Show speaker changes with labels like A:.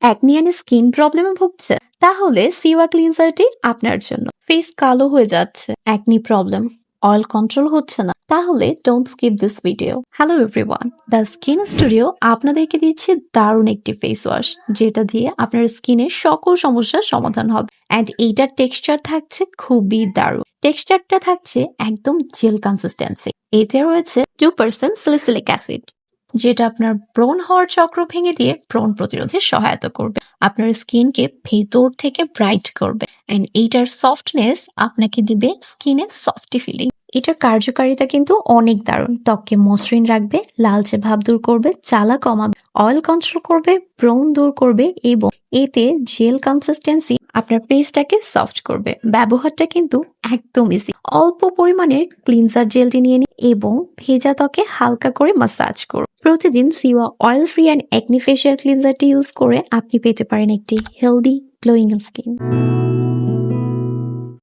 A: Acne and skin প্রবলেমে ভুগছে? তাহলে সিওয়া ক্লিনজারটি আপনার জন্য। ফেস কালো হয়ে যাচ্ছে, অ্যাকনি প্রবলেম, অয়েল কন্ট্রোল হচ্ছে না, তাহলে don't skip this video. Hello everyone, the skin studio আপনাদেরকে দিচ্ছে দারুণ একটি ফেস ওয়াশ, যেটা দিয়ে আপনার স্কিনের সকল সমস্যার সমাধান হবে। অ্যান্ড এইটার টেক্সচার থাকছে খুবই দারুণ। টেক্সচারটা থাকছে একদম জেল কনসিস্টেন্সি। এতে রয়েছে 2% স্যালিসিলিক অ্যাসিড, যেটা আপনার ব্রণ হওয়ার চক্র ভেঙে দিয়ে ব্রণ প্রতিরোধে সহায়তা করবে, আপনার স্কিনকে ভেতর থেকে ব্রাইট করবে। এন্ড এইটার সফটনেস আপনাকে দিবে স্কিনে সফটি ফিলিং। এটার কার্যকারিতা কিন্তু অনেক দারুণ। ত্বককে মসৃণ রাখবে, লালচে ভাব দূর করবে, জ্বালা কমাবে, অয়েল কন্ট্রোল করবে, ব্রণ দূর করবে এবং এতে জেল কনসিস্টেন্সি আপনার পেস্টটাকে সফট করবে। ব্যবহারটা কিন্তু একদম ইজি। অল্প পরিমাণের ক্লিনজার জেলটি নিয়ে নিন এবং ভেজা ত্বকে হালকা করে মাসাজ করুন। প্রতিদিন সিওয়া oil free and acne facial ক্লিনজারটি ইউজ করে আপনি পেতে পারেন একটি হেলদি গ্লোয়িং স্কিন।